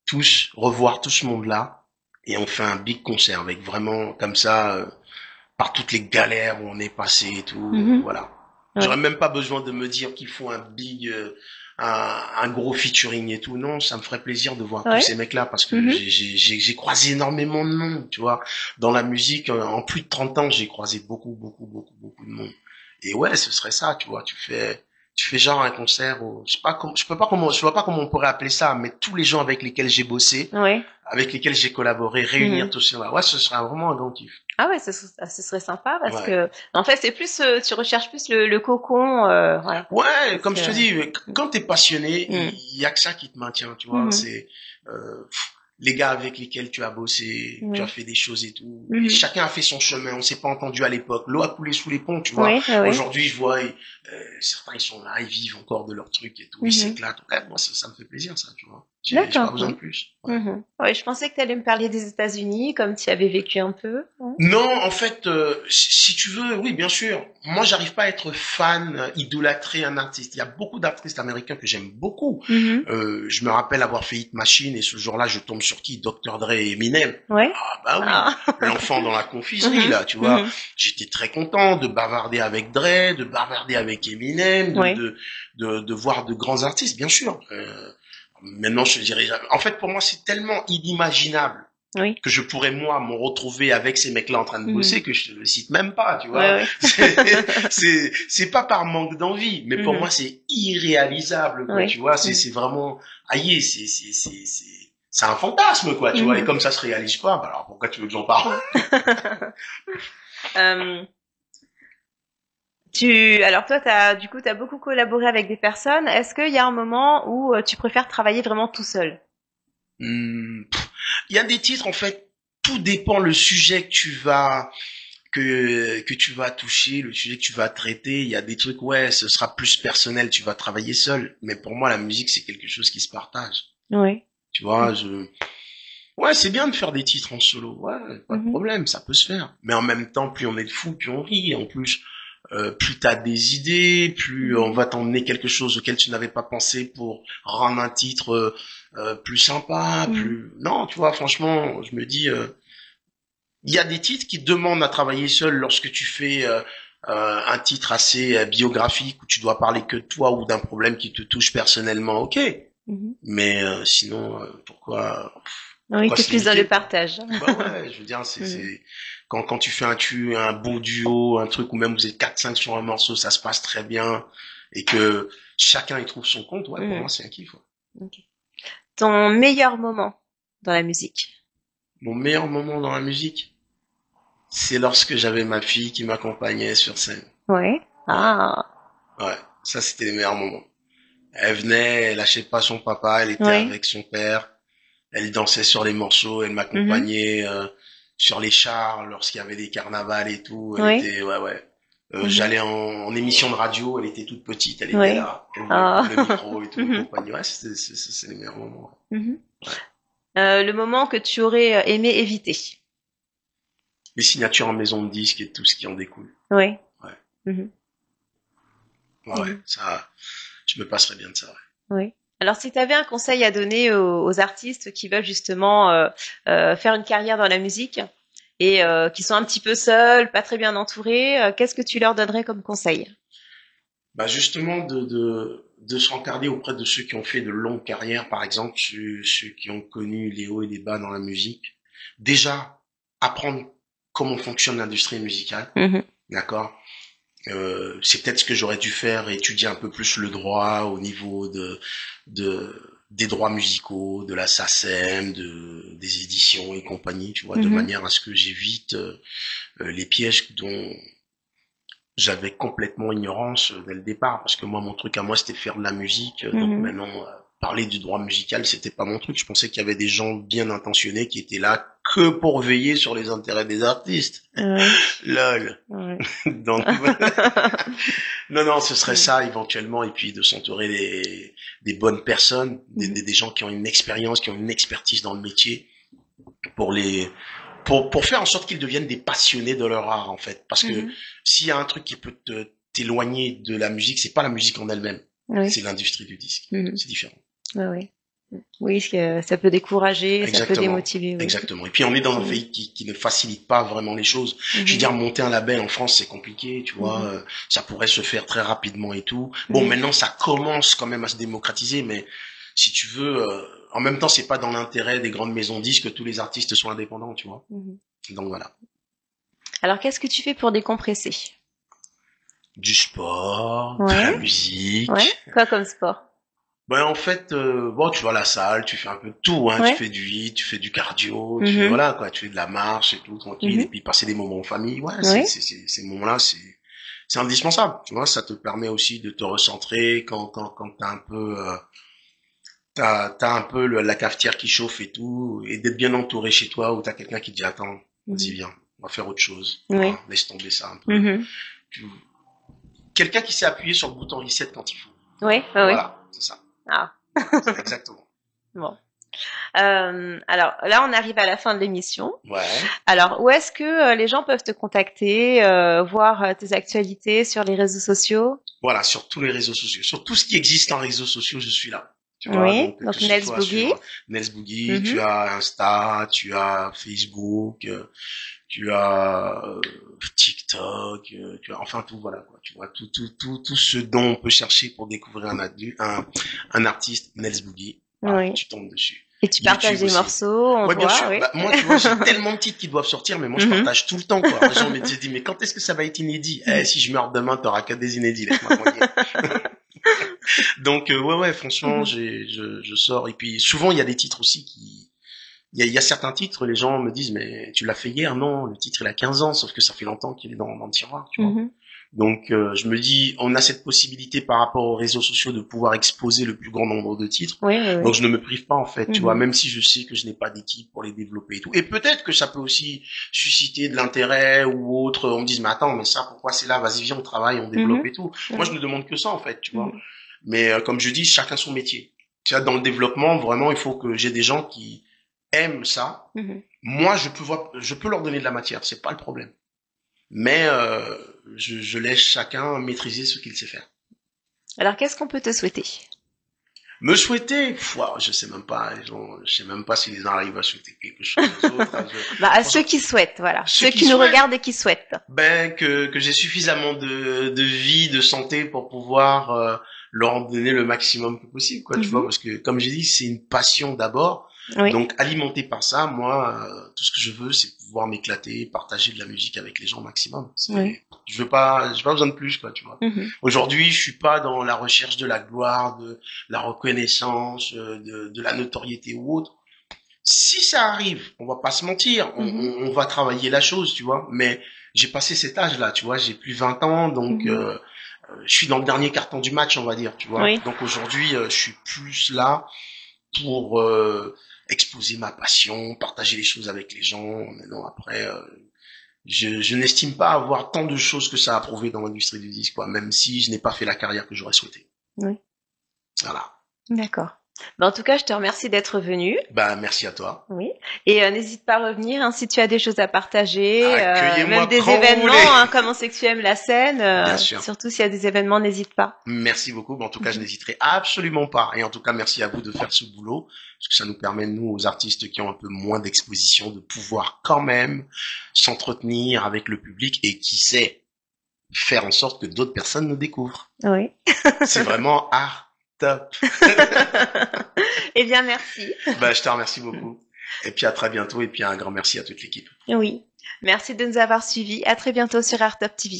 Tous, revoir tout ce monde-là, et on fait un big concert avec vraiment, comme ça, par toutes les galères où on est passé et tout, mhm, voilà. J'aurais ouais. même pas besoin de me dire qu'il faut un gros featuring et tout. Non, ça me ferait plaisir de voir tous Ouais. ces mecs-là parce que Mhm, j'ai croisé énormément de monde, tu vois. Dans la musique, en plus de 30 ans, j'ai croisé beaucoup de monde. Et ouais, ce serait ça, tu vois. Tu fais genre un concert où, je sais pas comment, je vois pas comment on pourrait appeler ça, mais tous les gens avec lesquels j'ai bossé, ouais. avec lesquels j'ai collaboré, réunir Mhm. tout cela. Ouais, ce serait vraiment un grand kiff. Ah ouais, ce serait sympa parce Ouais. que, en fait, c'est plus, tu recherches plus le cocon, voilà. Ouais, Parce comme que, je te dis, quand t'es passionné, mhm, il y a que ça qui te maintient, tu vois. mhm, C'est les gars avec lesquels tu as bossé, tu as ouais. fait des choses et tout. Et Mhm. chacun a fait son chemin. On s'est pas entendu à l'époque. L'eau a coulé sous les ponts, tu vois. Oui, oui, oui. Aujourd'hui, je vois certains ils sont là, ils vivent encore de leur truc et tout, ils Mhm. s'éclatent. Ouais, moi ça me fait plaisir ça, tu vois. J'ai pas D'accord, besoin oui. de plus. Ouais. Mhm. Ouais, je pensais que tu allais me parler des États-Unis, comme tu y avais vécu un peu. Ouais. Non, en fait, si tu veux, oui, bien sûr. Moi, j'arrive pas à être fan, idolâtrer un artiste. Il y a beaucoup d'artistes américains que j'aime beaucoup. Mhm. Je me rappelle avoir fait Hit Machine et ce jour-là, je tombe sur qui? Dr. Dre et Eminem. Ouais. Ah bah oui, Ah. l'enfant dans la confiserie Mhm. là, tu vois. Mhm. J'étais très content de bavarder avec Dre, de bavarder avec Eminem, Ouais. de voir de grands artistes, bien sûr. Maintenant, je dirais, en fait, pour moi, c'est tellement inimaginable Oui. que je pourrais moi me retrouver avec ces mecs-là en train de Mhm. bosser que je te le cite même pas, tu Ouais, vois. ouais. C'est pas par manque d'envie, mais pour Mhm. moi c'est irréalisable quoi, Ouais. tu vois. Mhm. C'est vraiment aïe, c'est un fantasme quoi, tu vois. Et Mhm. comme ça se réalise pas, bah alors pourquoi tu veux que j'en parle? Mhm. Euh, alors toi, du coup, t'as beaucoup collaboré avec des personnes. Est-ce qu'il y a un moment où tu préfères travailler vraiment tout seul? Il y a des titres en fait. Tout dépend le sujet que tu vas toucher, le sujet que tu vas traiter. Il y a des trucs, ouais, ce sera plus personnel, tu vas travailler seul. Mais pour moi, la musique, c'est quelque chose qui se partage. Oui. Tu vois, ouais, c'est bien de faire des titres en solo. Ouais, pas de Mhm. problème, ça peut se faire. Mais en même temps, plus on est de fous, plus on rit. En plus, plus t'as des idées, plus on Mhm. va t'emmener quelque chose auquel tu n'avais pas pensé pour rendre un titre plus sympa, Mhm. plus... Non, tu vois, franchement, je me dis, Il y a des titres qui demandent à travailler seul lorsque tu fais un titre assez biographique où tu dois parler que de toi ou d'un problème qui te touche personnellement, ok. Mhm. Mais sinon, Oui, pourquoi t'es se plus dans le limiter, quoi? partage. Bah ouais, je veux dire, Mhm. quand tu fais un beau duo, un truc où même vous êtes quatre cinq sur un morceau, ça se passe très bien et que chacun y trouve son compte, ouais, pour moi Mhm. c'est un kiff. Ouais. Ok. Ton meilleur moment dans la musique? Mon meilleur moment dans la musique, c'est lorsque j'avais ma fille qui m'accompagnait sur scène. Ouais. Ouais, Ah. ouais, ça c'était les meilleurs moments. Elle venait, elle lâchait pas son papa, elle était Ouais. avec son père, elle dansait sur les morceaux, elle Mhm. m'accompagnait sur les chars lorsqu'il y avait des carnavals et tout. Elle Ouais. était, ouais, ouais. Mhm. J'allais en émission de radio, elle était toute petite, elle était Ouais. là, elle voulait prendre le Ah. micro et tout et Mhm. compagnie. Ouais, c'est les meilleurs moments. Mhm. Ouais. Le moment que tu aurais aimé éviter? Les signatures en maison de disques et tout ce qui en découle. Ouais. Ouais, Mhm. ouais, ouais. Mhm. Ça, je me passerais bien de ça. Ouais. Oui. Alors, si tu avais un conseil à donner aux artistes qui veulent justement faire une carrière dans la musique et qui sont un petit peu seuls, pas très bien entourés, qu'est-ce que tu leur donnerais comme conseil? Bah justement de se rencarder auprès de ceux qui ont fait de longues carrières, par exemple ceux qui ont connu les hauts et les bas dans la musique. Déjà apprendre comment fonctionne l'industrie musicale, Mhm. d'accord. C'est peut-être ce que j'aurais dû faire, étudier un peu plus le droit au niveau de des droits musicaux, de la SACEM, des éditions et compagnie, tu vois, de Mhm. manière à ce que j'évite les pièges dont j'avais complètement ignorance dès le départ parce que moi mon truc à moi c'était faire de la musique donc Mhm. maintenant parler du droit musical c'était pas mon truc. Je pensais qu'il y avait des gens bien intentionnés qui étaient là que pour veiller sur les intérêts des artistes. Oui. Lol. Ouais. Donc non non, ce serait Mhm. ça éventuellement et puis de s'entourer des bonnes personnes, Mhm. des gens qui ont une expérience, qui ont une expertise dans le métier pour les pour faire en sorte qu'ils deviennent des passionnés de leur art en fait. Parce que Mhm. s'il y a un truc qui peut t'éloigner de la musique, c'est pas la musique en elle-même, Oui. c'est l'industrie du disque. Mhm. C'est différent. Ouais, ouais. Oui, ça peut décourager, ça peut Exactement. démotiver, oui. Exactement. Et puis on est dans un Mhm. pays qui ne facilite pas vraiment les choses. Je veux Mhm. dire, monter un label en France, c'est compliqué, tu vois. Mhm. Ça pourrait se faire très rapidement et tout. Bon, Mhm. maintenant, ça commence quand même à se démocratiser, mais si tu veux, en même temps, c'est pas dans l'intérêt des grandes maisons de disques que tous les artistes soient indépendants, tu vois. Mhm. Donc voilà. Alors, qu'est-ce que tu fais pour décompresser? Du sport, de la Ouais, ouais. musique. Quoi comme sport? Ben en fait, bon, tu vas à la salle, tu fais un peu de tout, hein. Tu Ouais. fais du hit, tu fais du cardio, tu fais Mhm. voilà quoi, tu fais de la marche et tout tranquille, et Mhm. puis passer des moments en famille. Ouais, Oui. ces moments-là, c'est indispensable. Tu vois, ça te permet aussi de te recentrer quand t'as un peu t'as un peu la cafetière qui chauffe et tout, et d'être bien entouré chez toi où t'as quelqu'un qui te dit attends, vas-y Mhm. viens, on va faire autre chose, Oui. hein, laisse tomber ça un peu. Mhm. Tu- Quelqu'un qui sait appuyer sur le bouton reset quand il faut. Oui, oui, oui. Voilà, c'est ça. Ah, Exactement. bon. Alors là, on arrive à la fin de l'émission. Ouais. Alors, où est-ce que les gens peuvent te contacter, voir tes actualités sur les réseaux sociaux? Voilà, sur tous les réseaux sociaux. Sur tout ce qui existe en réseaux sociaux, je suis là. Tu vois, Oui, donc que donc ce Nels soit Boogie. sur Nels Boogie, tu Mhm. as Insta, tu as Facebook, tu as TikTok, tu as enfin tout voilà quoi. Tu vois tout ce dont on peut chercher pour découvrir un artiste Nels Boogie. Paf, Oui. tu tombes dessus. Et tu partages YouTube des aussi. morceaux, on Ouais, bien voit, sûr. oui. Bah, moi, tu vois, j'ai tellement de titres qui doivent sortir, mais moi, je Mhm. partage tout le temps, quoi. Les gens me disent, mais quand est-ce que ça va être inédit? Eh, si je meurs demain, t'auras que des inédits, laisse-moi tranquille. Donc, ouais, ouais, franchement, Mhm. je sors. Et puis, souvent, il y a des titres aussi il y a certains titres, les gens me disent, mais tu l'as fait hier? Non, le titre, il a 15 ans, sauf que ça fait longtemps qu'il est dans le tiroir, tu vois. Mhm. Donc, je me dis, on a cette possibilité par rapport aux réseaux sociaux de pouvoir exposer le plus grand nombre de titres. Oui, oui, Donc, oui. je ne me prive pas, en fait, tu vois, Mhm. même si je sais que je n'ai pas d'équipe pour les développer et tout. Et peut-être que ça peut aussi susciter de l'intérêt ou autre. On me dise, mais attends, mais ça, pourquoi c'est là? Vas-y, viens, on travaille, on développe Mhm. et tout. Moi, je Oui. ne demande que ça, en fait, tu vois. Mhm. Mais comme je dis, chacun son métier. Tu vois, dans le développement, vraiment, il faut que j'ai des gens qui aiment ça. Mhm. Moi, je peux leur donner de la matière, c'est pas le problème. Mais je laisse chacun maîtriser ce qu'il sait faire. Alors, qu'est-ce qu'on peut te souhaiter? Me souhaiter, je sais même pas, je sais même pas si les gens arrivent à souhaiter quelque chose aux autres. Bah, à ceux qui souhaitent, voilà. Ceux Ceux qui qui nous souhaitent, regardent et qui souhaitent. ben que j'ai suffisamment de vie, de santé pour pouvoir leur en donner le maximum que possible, quoi, tu vois, Mhm. parce que comme j'ai dit, c'est une passion d'abord. Oui. Donc alimenté par ça, moi, tout ce que je veux, c'est pouvoir m'éclater, partager de la musique avec les gens au maximum. Oui. J'ai pas besoin de plus, quoi, tu vois. Mhm. Aujourd'hui, je suis pas dans la recherche de la gloire, de la reconnaissance, de la notoriété ou autre. Si ça arrive, on va pas se mentir, Mhm. on va travailler la chose, tu vois. Mais j'ai passé cet âge-là, tu vois. J'ai plus 20 ans, donc Mhm. je suis dans le dernier carton du match, on va dire, tu vois. Oui. Donc aujourd'hui, je suis plus là pour exposer ma passion, partager les choses avec les gens. Maintenant, après, je n'estime pas avoir tant de choses que ça à prouver dans l'industrie du disque, quoi. Même si je n'ai pas fait la carrière que j'aurais souhaité. Oui. Voilà. D'accord. Ben, en tout cas, je te remercie d'être venu. Bah, merci à toi. Oui. Et n'hésite pas à revenir hein, si tu as des choses à partager, même Accueillez-moi des quand vous voulez. événements, hein, comme on sait que tu aimes la scène. Bien sûr. Surtout s'il y a des événements, n'hésite pas. Merci beaucoup. En tout cas, je Mhm. n'hésiterai absolument pas. Et en tout cas, merci à vous de faire ce boulot. Parce que ça nous permet, nous, aux artistes qui ont un peu moins d'exposition, de pouvoir quand même s'entretenir avec le public et qui sait faire en sorte que d'autres personnes nous découvrent. Oui. C'est vraiment art top. Eh bien, merci. Bah, je te remercie beaucoup. Et puis à très bientôt. Et puis un grand merci à toute l'équipe. Oui. Merci de nous avoir suivis. À très bientôt sur Art Top TV.